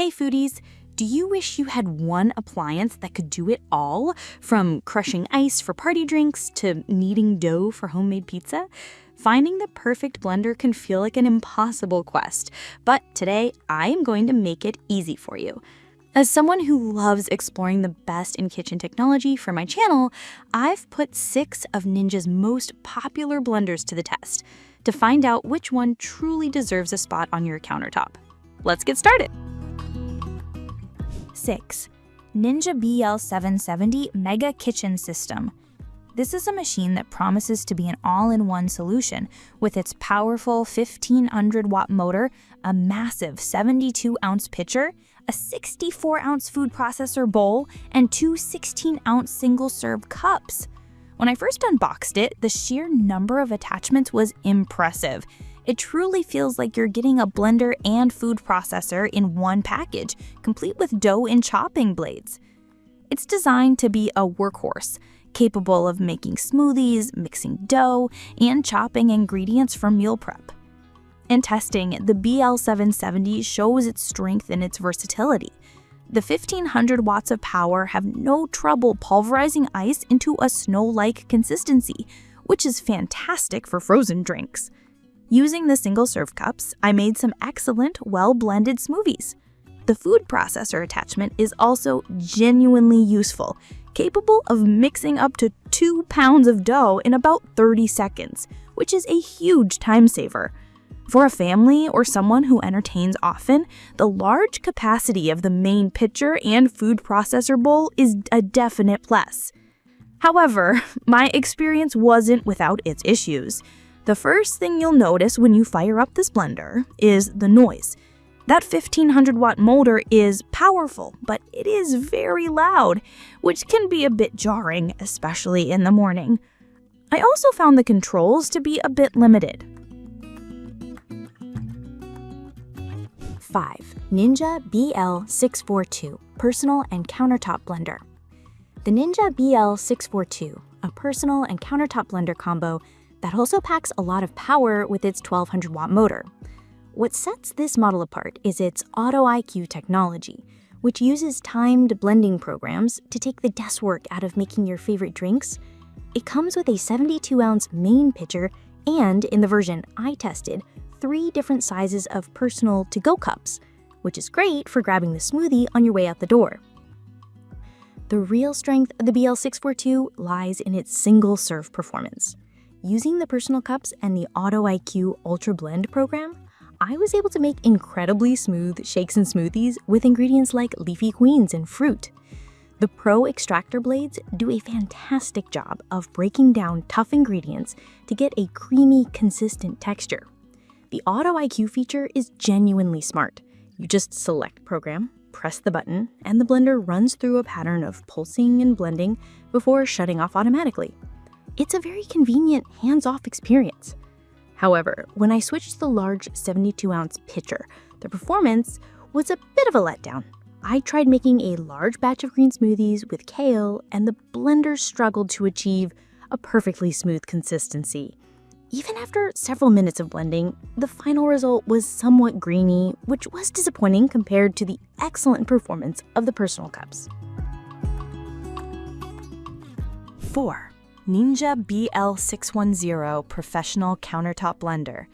Hey foodies, do you wish you had one appliance that could do it all? From crushing ice for party drinks to kneading dough for homemade pizza? Finding the perfect blender can feel like an impossible quest, but today I am going to make it easy for you. As someone who loves exploring the best in kitchen technology for my channel, I've put 6 of Ninja's most popular blenders to the test to find out which one truly deserves a spot on your countertop. Let's get started. 6. Ninja BL770 Mega Kitchen System. This is a machine that promises to be an all-in-one solution with its powerful 1500-watt motor, a massive 72-ounce pitcher, a 64-ounce food processor bowl, and 2 16-ounce single-serve cups. When I first unboxed it, the sheer number of attachments was impressive. It truly feels like you're getting a blender and food processor in one package, complete with dough and chopping blades. It's designed to be a workhorse, capable of making smoothies, mixing dough, and chopping ingredients for meal prep. In testing, the BL770 shows its strength in its versatility. The 1500 watts of power have no trouble pulverizing ice into a snow-like consistency, which is fantastic for frozen drinks. Using the single-serve cups, I made some excellent, well-blended smoothies. The food processor attachment is also genuinely useful, capable of mixing up to 2 pounds of dough in about 30 seconds, which is a huge time saver. For a family or someone who entertains often, the large capacity of the main pitcher and food processor bowl is a definite plus. However, my experience wasn't without its issues. The first thing you'll notice when you fire up this blender is the noise. That 1500-watt motor is powerful, but it is very loud, which can be a bit jarring, especially in the morning. I also found the controls to be a bit limited. 5. Ninja BL642 Personal and Countertop Blender. The Ninja BL642, a personal and countertop blender combo that also packs a lot of power with its 1200-watt motor. What sets this model apart is its Auto IQ technology, which uses timed blending programs to take the guesswork out of making your favorite drinks. It comes with a 72-ounce main pitcher and, in the version I tested, 3 different sizes of personal to-go cups, which is great for grabbing the smoothie on your way out the door. The real strength of the BL642 lies in its single-serve performance. Using the personal cups and the Auto IQ Ultra Blend program, I was able to make incredibly smooth shakes and smoothies with ingredients like leafy greens and fruit. The Pro extractor blades do a fantastic job of breaking down tough ingredients to get a creamy, consistent texture. The Auto IQ feature is genuinely smart. You just select Program, press the button, and the blender runs through a pattern of pulsing and blending before shutting off automatically. It's a very convenient, hands-off experience. However, when I switched to the large 72-ounce pitcher, the performance was a bit of a letdown. I tried making a large batch of green smoothies with kale, and the blender struggled to achieve a perfectly smooth consistency. Even after several minutes of blending, the final result was somewhat grainy, which was disappointing compared to the excellent performance of the personal cups. 4. Ninja BL610 Professional Countertop Blender.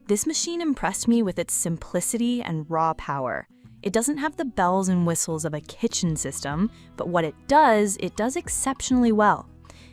This machine impressed me with its simplicity and raw power. It doesn't have the bells and whistles of a kitchen system, but what it does exceptionally well.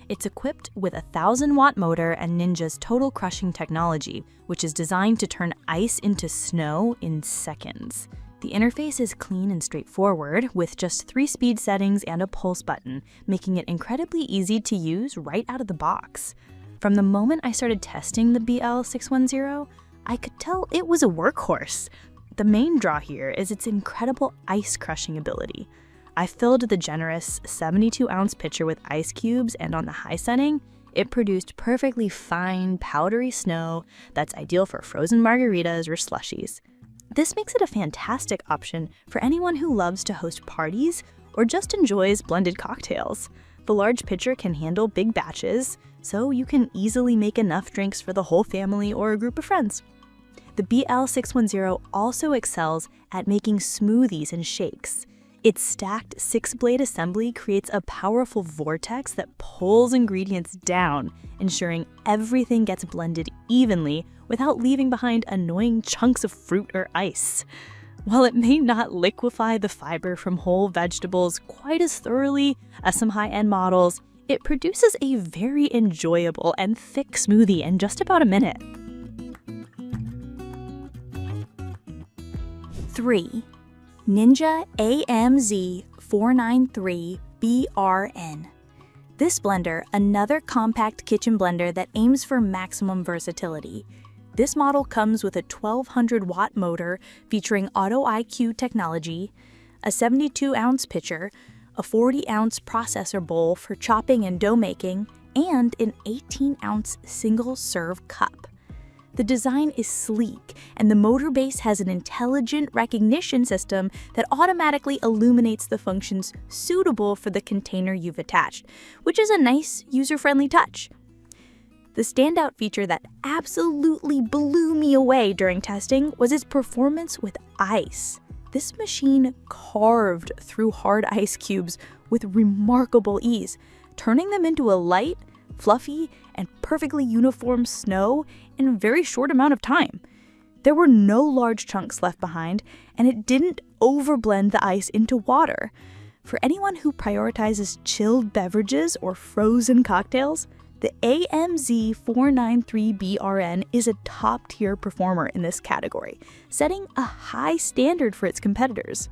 It's equipped with a 1000-watt motor and Ninja's total crushing technology, which is designed to turn ice into snow in seconds. The interface is clean and straightforward, with just 3 speed settings and a pulse button, making it incredibly easy to use right out of the box. From the moment I started testing the BL610, I could tell it was a workhorse. The main draw here is its incredible ice crushing ability. I filled the generous 72-ounce pitcher with ice cubes, and on the high setting, it produced perfectly fine, powdery snow that's ideal for frozen margaritas or slushies. This makes it a fantastic option for anyone who loves to host parties or just enjoys blended cocktails. The large pitcher can handle big batches, so you can easily make enough drinks for the whole family or a group of friends. The the BL610 also excels at making smoothies and shakes. Its stacked 6-blade assembly creates a powerful vortex that pulls ingredients down, ensuring everything gets blended evenly without leaving behind annoying chunks of fruit or ice. While it may not liquefy the fiber from whole vegetables quite as thoroughly as some high-end models, it produces a very enjoyable and thick smoothie in just about a minute. 3. Ninja AMZ 493BRN. This blender, another compact kitchen blender that aims for maximum versatility. This model comes with a 1200-watt motor featuring Auto IQ technology, a 72-ounce pitcher, a 40-ounce processor bowl for chopping and dough making, and an 18-ounce single-serve cup. The design is sleek, and the motor base has an intelligent recognition system that automatically illuminates the functions suitable for the container you've attached, which is a nice, user-friendly touch. The standout feature that absolutely blew me away during testing was its performance with ice. This machine carved through hard ice cubes with remarkable ease, turning them into a light, fluffy, and perfectly uniform snow in a very short amount of time. There were no large chunks left behind, and it didn't overblend the ice into water. For anyone who prioritizes chilled beverages or frozen cocktails, the AMZ 493BRN is a top-tier performer in this category, setting a high standard for its competitors.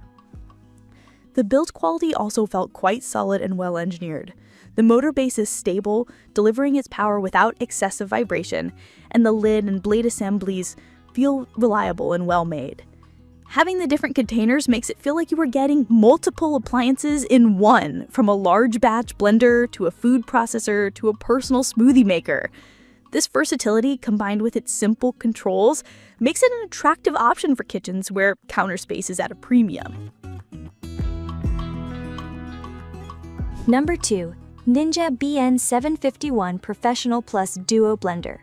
The build quality also felt quite solid and well-engineered. The motor base is stable, delivering its power without excessive vibration, and the lid and blade assemblies feel reliable and well-made. Having the different containers makes it feel like you are getting multiple appliances in one, from a large batch blender to a food processor to a personal smoothie maker. This versatility, combined with its simple controls, makes it an attractive option for kitchens where counter space is at a premium. Number 2. Ninja BN751 Professional Plus Duo Blender.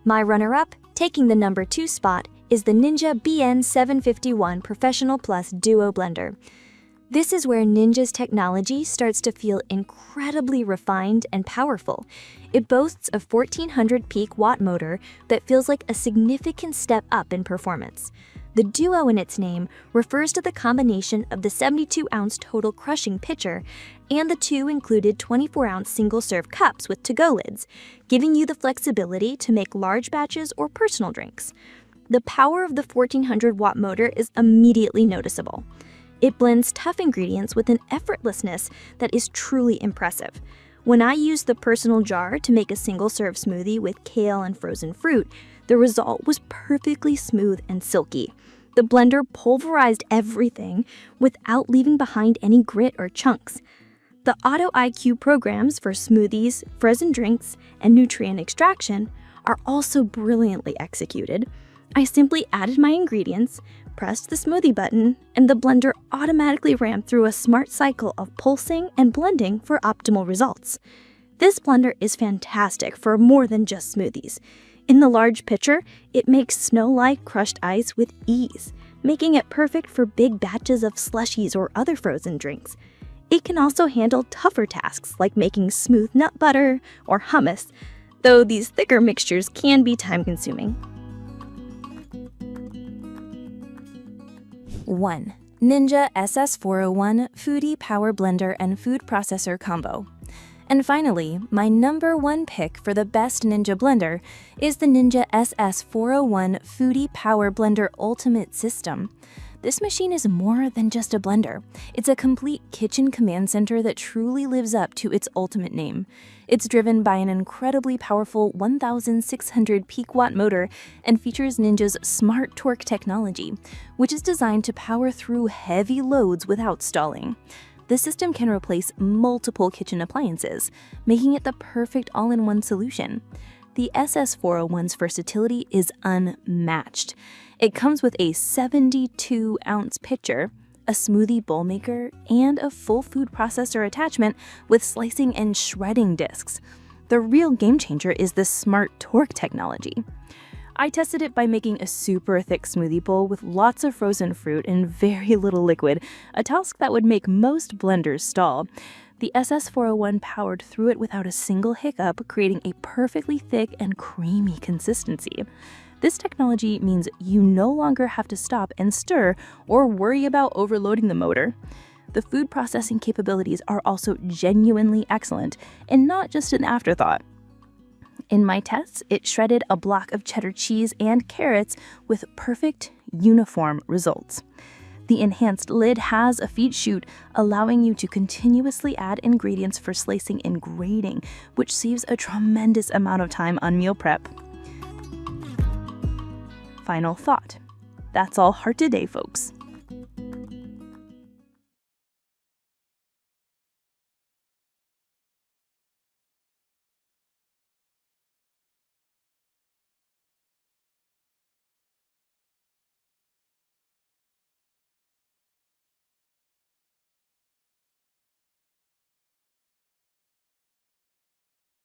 My runner-up, taking the number 2 spot, is the Ninja BN751 Professional Plus Duo Blender. This is where Ninja's technology starts to feel incredibly refined and powerful. It boasts a 1400 peak watt motor that feels like a significant step up in performance. The duo in its name refers to the combination of the 72-ounce total crushing pitcher and the 2 included 24-ounce single-serve cups with to-go lids, giving you the flexibility to make large batches or personal drinks. The power of the 1400-watt motor is immediately noticeable. It blends tough ingredients with an effortlessness that is truly impressive. When I used the personal jar to make a single-serve smoothie with kale and frozen fruit, the result was perfectly smooth and silky. The blender pulverized everything without leaving behind any grit or chunks. The Auto IQ programs for smoothies, frozen drinks, and nutrient extraction are also brilliantly executed. I simply added my ingredients, pressed the smoothie button, and the blender automatically ran through a smart cycle of pulsing and blending for optimal results. This blender is fantastic for more than just smoothies. In the large pitcher, it makes snow-like crushed ice with ease, making it perfect for big batches of slushies or other frozen drinks. It can also handle tougher tasks like making smooth nut butter or hummus, though these thicker mixtures can be time-consuming. 1. Ninja SS401 Foodi Power Blender and Food Processor Combo. And finally, my number 1 pick for the best Ninja blender is the Ninja SS401 Foodi Power Blender Ultimate System. This machine is more than just a blender. It's a complete kitchen command center that truly lives up to its ultimate name. It's driven by an incredibly powerful 1,600 peak watt motor and features Ninja's Smart Torque technology, which is designed to power through heavy loads without stalling. The system can replace multiple kitchen appliances, making it the perfect all-in-one solution. The SS401's versatility is unmatched. It comes with a 72-ounce pitcher, a smoothie bowl maker, and a full food processor attachment with slicing and shredding discs. The real game changer is the Smart Torque technology. I tested it by making a super thick smoothie bowl with lots of frozen fruit and very little liquid, a task that would make most blenders stall. The SS401 powered through it without a single hiccup, creating a perfectly thick and creamy consistency. This technology means you no longer have to stop and stir or worry about overloading the motor. The food processing capabilities are also genuinely excellent and not just an afterthought. In my tests, it shredded a block of cheddar cheese and carrots with perfect, uniform results. The enhanced lid has a feed chute, allowing you to continuously add ingredients for slicing and grating, which saves a tremendous amount of time on meal prep. Final thought. That's all heart today, folks.